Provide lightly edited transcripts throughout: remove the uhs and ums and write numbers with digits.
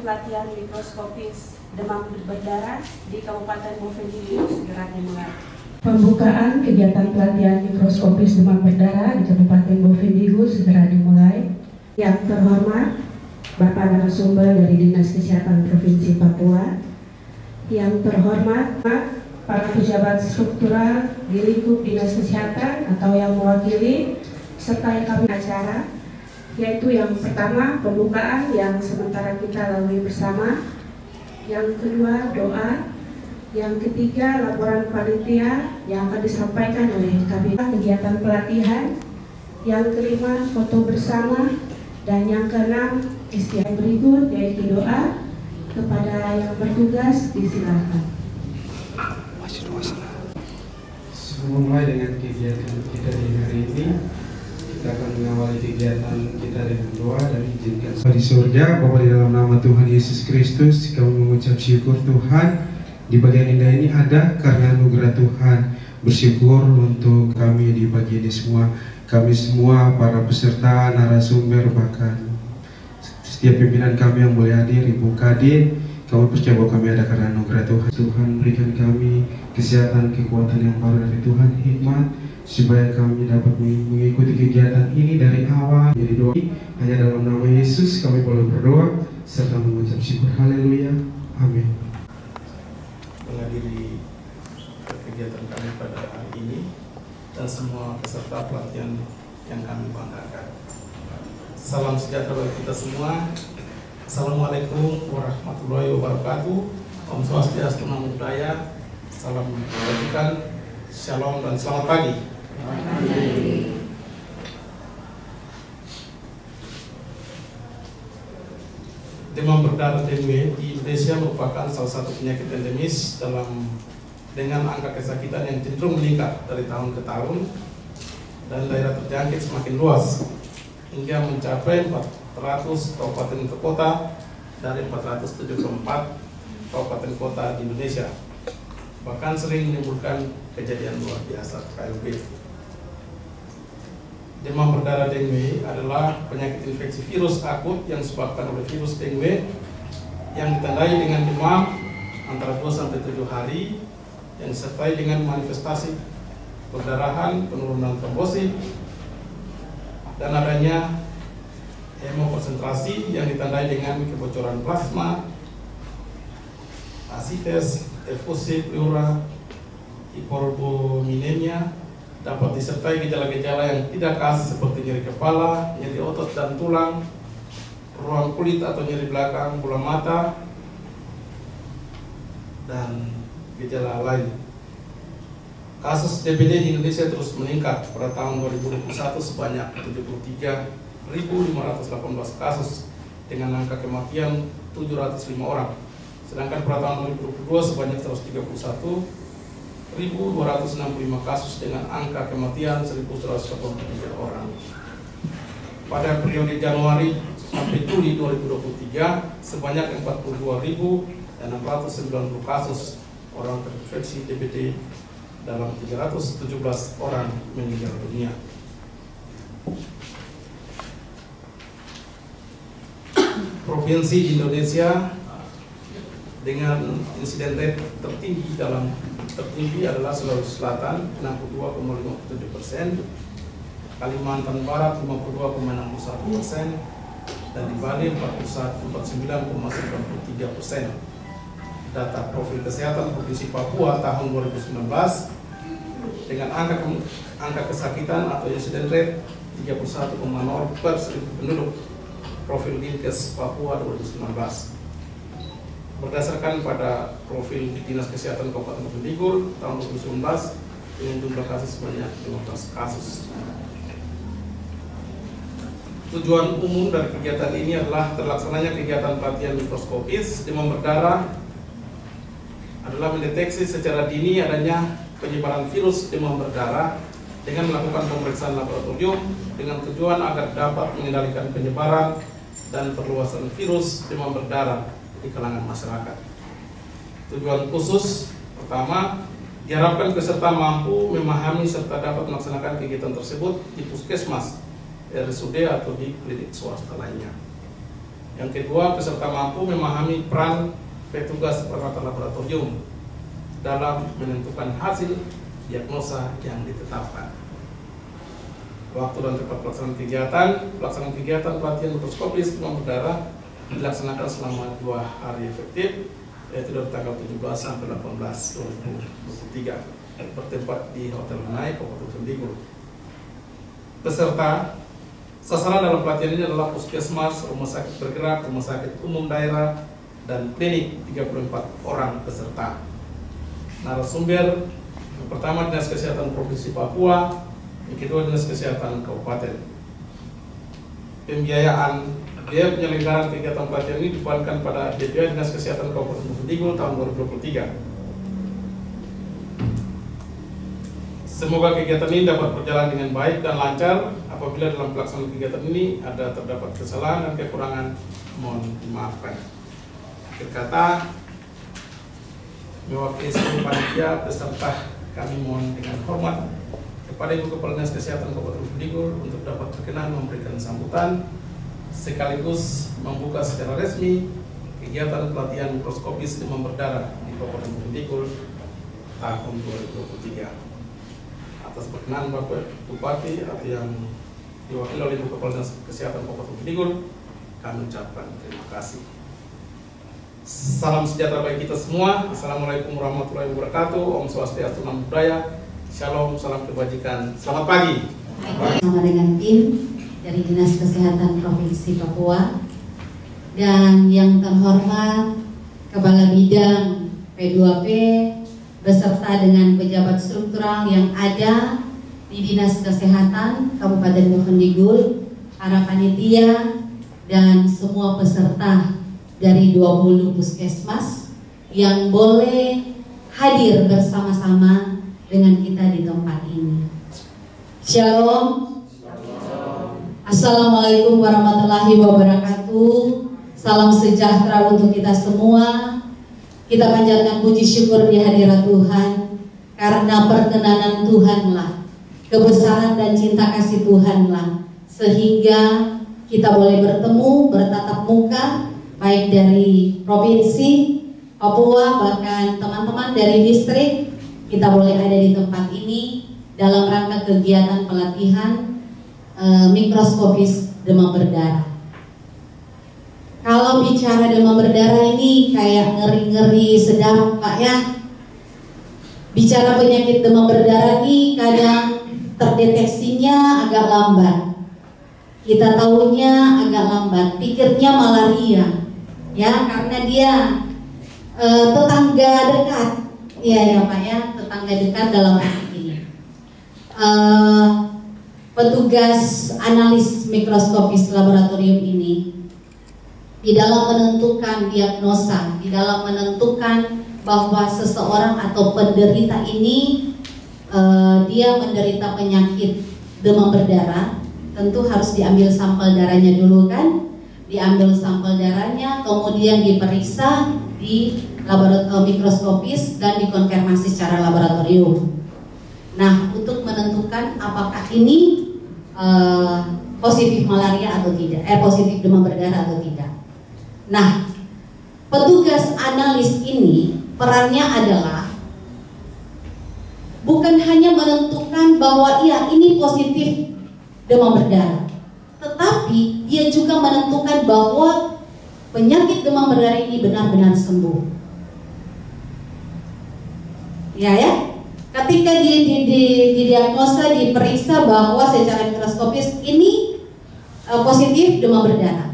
pelatihan mikroskopis demam berdarah di Kabupaten Bovendigul segera dimulai. Pembukaan kegiatan pelatihan mikroskopis demam berdarah di Kabupaten Bovendigul segera dimulai. Yang terhormat Bapak narasumber dari Dinas Kesehatan Provinsi Papua, yang terhormat para pejabat struktural di lingkup Dinas Kesehatan atau yang mewakili, serta yang kami acara, yaitu yang pertama pembukaan yang sementara kita lalui bersama, yang kedua doa, yang ketiga laporan panitia yang akan disampaikan oleh kami, kegiatan pelatihan, yang kelima foto bersama, dan yang keenam istilah berikut yaitu doa. Kepada yang bertugas disilakan. Sebelum mulai dengan kegiatan kita di hari ini, kita akan mengawali kegiatan kita dengan doa dan izinkan di surga. Bapa, di dalam nama Tuhan Yesus Kristus, kami mengucap syukur Tuhan. Di bagian indah ini ada karena anugerah Tuhan. Bersyukur untuk kami di bagian ini semua. Kami semua para peserta, narasumber, bahkan setiap pimpinan kami yang boleh hadir, Ibu Kadin, kami percaya bahwa kami ada karena anugerah Tuhan. Tuhan berikan kami kesehatan, kekuatan yang baru dari Tuhan, hikmat, supaya kami dapat mengikuti kegiatan ini dari awal. Jadi doa hanya dalam nama Yesus kami boleh berdoa serta mengucap syukur. Haleluya, amin. Menghadiri kegiatan kami pada hari ini dan semua peserta pelatihan yang kami banggakan. Salam sejahtera bagi kita semua. Assalamualaikum warahmatullahi wabarakatuh. Om Swastiastu, Namo Buddhaya. Salam kebajikan, shalom dan selamat pagi. Demam berdarah dengue di Indonesia merupakan salah satu penyakit endemis dengan angka kesakitan yang cenderung meningkat dari tahun ke tahun dan daerah terjangkit semakin luas hingga mencapai 400 kabupaten kota dari 474 kabupaten kota di Indonesia. Bahkan sering menimbulkan kejadian luar biasa KLB. Demam berdarah dengue adalah penyakit infeksi virus akut yang disebabkan oleh virus dengue yang ditandai dengan demam antara 2-7 hari yang disertai dengan manifestasi perdarahan, penurunan trombosit, dan adanya hemokonsentrasi yang ditandai dengan kebocoran plasma, asites, efusi pleura, hiperalbuminemia, dapat disertai gejala-gejala yang tidak khas seperti nyeri kepala, nyeri otot dan tulang, ruam kulit atau nyeri belakang, bola mata, dan gejala lain. Kasus DBD di Indonesia terus meningkat. Pada tahun 2021 sebanyak 73.518 kasus dengan angka kematian 705 orang. Sedangkan pada tahun 2022 sebanyak 131.265 kasus dengan angka kematian 1.183 orang. Pada periode Januari sampai Juli 2023 sebanyak 42.690 kasus orang terinfeksi DBD dalam 317 orang meninggal dunia. Provinsi di Indonesia dengan insiden rate tertinggi adalah Sulawesi Selatan 62,57%, Kalimantan Barat 52,61%, dan di Bali 49,93%. Data profil kesehatan Provinsi Papua tahun 2019 dengan angka kesakitan atau insiden rate 31,0 per 1.000 penduduk. Profil Dinkes Papua 2019 berdasarkan pada profil Dinas Kesehatan Kabupaten Bovendigul tahun 2019 dengan jumlah kasus sebanyak 15 kasus. Tujuan umum dari kegiatan ini adalah terlaksananya kegiatan pelatihan mikroskopis demam berdarah adalah mendeteksi secara dini adanya penyebaran virus demam berdarah dengan melakukan pemeriksaan laboratorium dengan tujuan agar dapat mengendalikan penyebaran dan perluasan virus demam berdarah di kalangan masyarakat. Tujuan khusus pertama, diharapkan peserta mampu memahami serta dapat melaksanakan kegiatan tersebut di puskesmas, RSUD atau di klinik swasta lainnya. Yang kedua, peserta mampu memahami peran petugas peralatan laboratorium dalam menentukan hasil diagnosa yang ditetapkan. Waktu dan tempat pelaksanaan kegiatan pelatihan mikroskopis demam berdarah dilaksanakan selama 2 hari efektif, yaitu dari tanggal 17 sampai 18 2023, bertempat di Hotel Lanai, Kabupaten Vendigul. Peserta sasaran dalam pelatihan ini adalah puskesmas, rumah sakit bergerak, rumah sakit umum daerah, dan klinik. 34 orang peserta. Narasumber yang pertama Dinas Kesehatan Provinsi Papua, yang kedua Dinas Kesehatan Kabupaten. Pembiayaan biaya penyelenggaraan kegiatan pelatihan ini dibebankan pada BPA Dinas Kesehatan Kabupaten Vendigul tahun 2023. Semoga kegiatan ini dapat berjalan dengan baik dan lancar. Apabila dalam pelaksanaan kegiatan ini terdapat kesalahan dan kekurangan, mohon dimaafkan. Akhir kata, mewakili seluruh panitia peserta, kami mohon dengan hormat kepada Ibu Kepala Dinas Kesehatan Kabupaten Vendigul untuk dapat berkenan memberikan sambutan sekaligus membuka secara resmi kegiatan pelatihan mikroskopis demam berdarah di Kabupaten Vendigul tahun 2023. Atas perkenan Bapak Bupati atau yang diwakili oleh Ibu Kepala Dinas Kesehatan Kabupaten Vendigul, kami ucapkan terima kasih. Salam sejahtera bagi kita semua. Assalamualaikum warahmatullahi wabarakatuh. Om Swastiastu, Namo Buddhaya. Shalom, salam kebajikan. Selamat pagi. Bersama dengan tim dari Dinas Kesehatan Provinsi Papua dan yang terhormat Kepala Bidang P2P beserta dengan pejabat struktural yang ada di Dinas Kesehatan Kabupaten Vendigul, para panitia dan semua peserta dari 20 puskesmas yang boleh hadir bersama-sama dengan kita di tempat ini. Shalom. Assalamualaikum warahmatullahi wabarakatuh. Salam sejahtera untuk kita semua. Kita panjatkan puji syukur di hadirat Tuhan, karena perkenanan Tuhanlah, kebesaran dan cinta kasih Tuhanlah, sehingga kita boleh bertemu, bertatap muka, baik dari provinsi Papua, bahkan teman-teman dari distrik, kita boleh ada di tempat ini dalam rangka kegiatan pelatihan mikroskopis demam berdarah. Kalau bicara demam berdarah ini kayak ngeri-ngeri sedap, Pak ya. Bicara penyakit demam berdarah ini kadang terdeteksinya agak lambat. Kita tahunya agak lambat, pikirnya malaria, ya, karena dia tetangga dekat, ya Pak ya, tetangga dekat dalam arti ini. Petugas analis mikroskopis laboratorium ini di dalam menentukan diagnosa, di dalam menentukan bahwa seseorang atau penderita ini dia menderita penyakit demam berdarah, tentu harus diambil sampel darahnya dulu kan, diambil sampel darahnya, kemudian diperiksa di laboratorium mikroskopis dan dikonfirmasi secara laboratorium. Nah, untuk menentukan apakah ini positif malaria atau tidak, positif demam berdarah atau tidak. Nah, petugas analis ini perannya adalah bukan hanya menentukan bahwa iya ini positif demam berdarah, tetapi dia juga menentukan bahwa penyakit demam berdarah ini benar-benar sembuh. Ya. Ketika didiagnosa, diperiksa bahwa secara mikroskopis ini positif demam berdarah.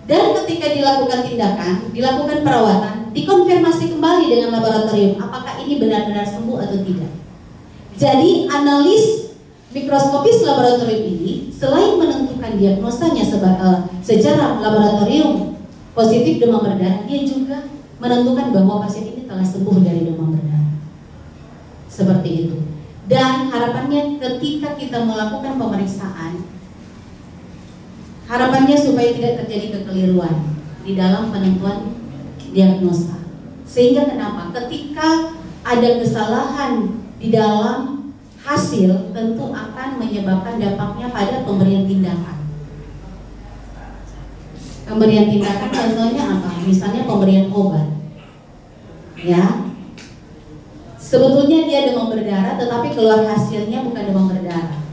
Dan ketika dilakukan tindakan, dilakukan perawatan, dikonfirmasi kembali dengan laboratorium apakah ini benar-benar sembuh atau tidak. Jadi analis mikroskopis laboratorium ini selain menentukan diagnosanya secara laboratorium positif demam berdarah, dia juga menentukan bahwa pasien ini telah sembuh dari demam berdarah. Seperti itu. Dan harapannya ketika kita melakukan pemeriksaan, harapannya supaya tidak terjadi kekeliruan di dalam penentuan diagnosa. Sehingga kenapa? Ketika ada kesalahan di dalam hasil, tentu akan menyebabkan dampaknya pada pemberian tindakan. Pemberian tindakan contohnya apa? Misalnya pemberian obat. Ya. Sebetulnya dia demam berdarah, tetapi keluar hasilnya bukan demam berdarah.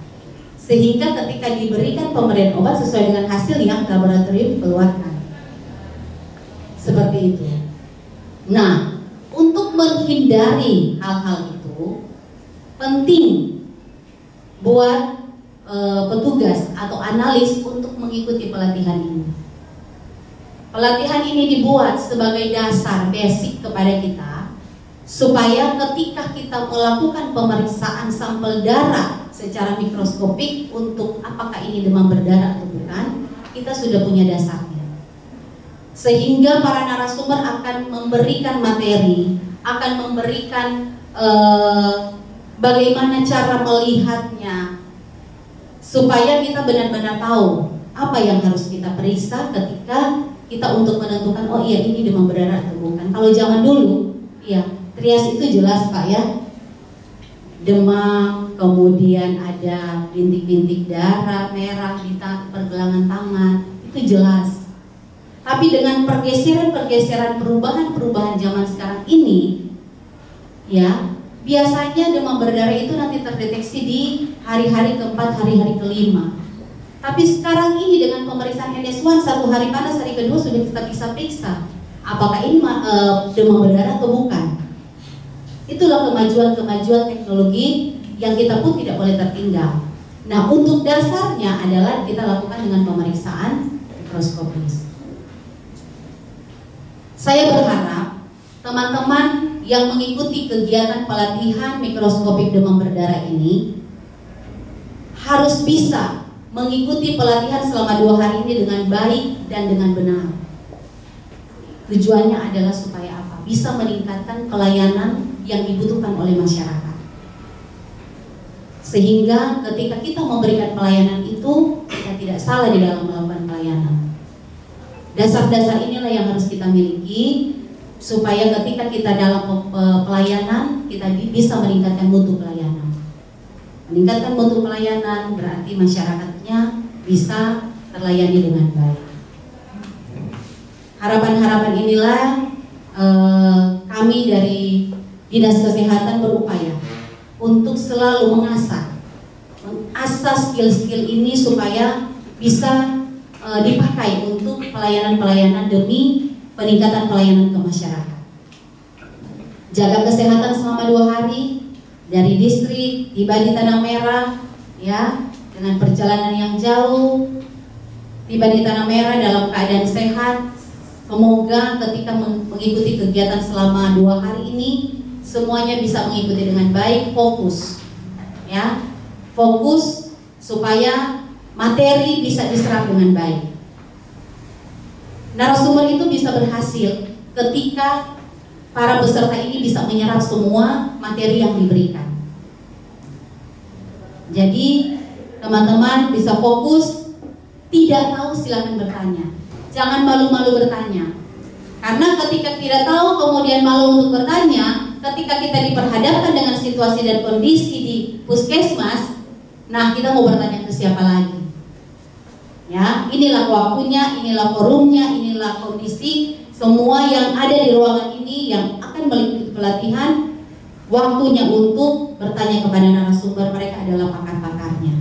Sehingga ketika diberikan pemberian obat sesuai dengan hasil yang laboratorium keluarkan. Seperti itu. Nah, untuk menghindari hal-hal itu penting buat petugas atau analis untuk mengikuti pelatihan ini. Pelatihan ini dibuat sebagai dasar basic kepada kita supaya ketika kita melakukan pemeriksaan sampel darah secara mikroskopik untuk apakah ini demam berdarah atau bukan, kita sudah punya dasarnya. Sehingga para narasumber akan memberikan materi, akan memberikan bagaimana cara melihatnya, supaya kita benar-benar tahu apa yang harus kita periksa ketika kita untuk menentukan, oh iya ini demam berdarah atau bukan. Kalau zaman dulu, iya trias itu jelas Pak ya, demam, kemudian ada bintik-bintik darah merah di pergelangan tangan, itu jelas. Tapi dengan pergeseran-pergeseran, perubahan-perubahan zaman sekarang ini, ya biasanya demam berdarah itu nanti terdeteksi di hari-hari keempat, hari-hari kelima. Tapi sekarang ini dengan pemeriksaan NS1 satu hari panas, hari kedua sudah kita bisa periksa apakah ini demam berdarah atau bukan. Itulah kemajuan-kemajuan teknologi yang kita pun tidak boleh tertinggal. Nah, untuk dasarnya adalah kita lakukan dengan pemeriksaan mikroskopis. Saya berharap teman-teman yang mengikuti kegiatan pelatihan mikroskopik demam berdarah ini harus bisa mengikuti pelatihan selama 2 hari ini dengan baik dan dengan benar. Tujuannya adalah supaya apa? Bisa meningkatkan pelayanan yang dibutuhkan oleh masyarakat. Sehingga ketika kita memberikan pelayanan itu, kita tidak salah di dalam melakukan pelayanan. Dasar-dasar inilah yang harus kita miliki supaya ketika kita dalam pelayanan, kita bisa meningkatkan mutu pelayanan. Meningkatkan mutu pelayanan berarti masyarakatnya bisa terlayani dengan baik. Harapan-harapan inilah kami dari Dinas Kesehatan berupaya untuk selalu mengasah skill-skill ini supaya bisa dipakai untuk pelayanan-pelayanan demi peningkatan pelayanan ke masyarakat. Jaga kesehatan selama 2 hari dari distrik tiba di Tanah Merah, ya, dengan perjalanan yang jauh, tiba di Tanah Merah dalam keadaan sehat. Semoga ketika mengikuti kegiatan selama 2 hari ini semuanya bisa mengikuti dengan baik, fokus, ya, fokus supaya materi bisa diserap dengan baik. Narasumber itu bisa berhasil ketika para peserta ini bisa menyerap semua materi yang diberikan. Jadi teman-teman bisa fokus, tidak tahu silakan bertanya. Jangan malu-malu bertanya. Karena ketika tidak tahu kemudian malu untuk bertanya, ketika kita diperhadapkan dengan situasi dan kondisi di puskesmas, nah kita mau bertanya ke siapa lagi? Ya, inilah waktunya, inilah forumnya, inilah kondisi semua yang ada di ruangan ini yang akan mengikuti pelatihan. Waktunya untuk bertanya kepada narasumber, mereka adalah pakar-pakarnya,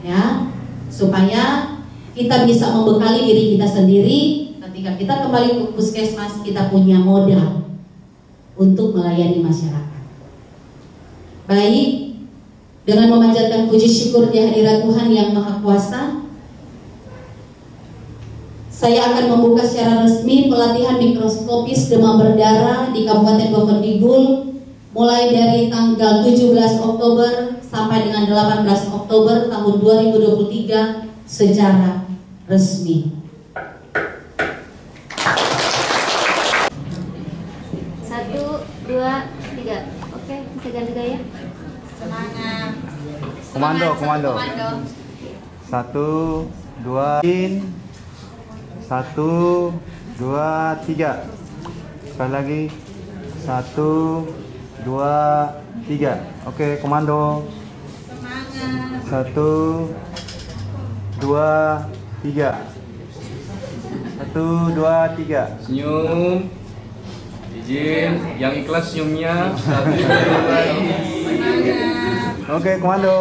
ya, supaya kita bisa membekali diri kita sendiri. Ketika kita kembali ke puskesmas, kita punya modal untuk melayani masyarakat. Baik, dengan memanjatkan puji syukur di hadirat Tuhan yang Maha Kuasa, saya akan membuka secara resmi pelatihan mikroskopis demam berdarah di Kabupaten Bovendigul mulai dari tanggal 17 Oktober sampai dengan 18 Oktober tahun 2023 secara resmi. 1, 2, 3. Oke, bisa ganti gaya. Semangat. Komando. 1, 2, 1, 2, 3. Sekali lagi. 1, 2, 3. Oke, komando. Semangat. 1, 2, 3. 1, 2, 3. Senyum. Izin. Yang ikhlas senyumnya. 1, 2, 3. Oke, komando.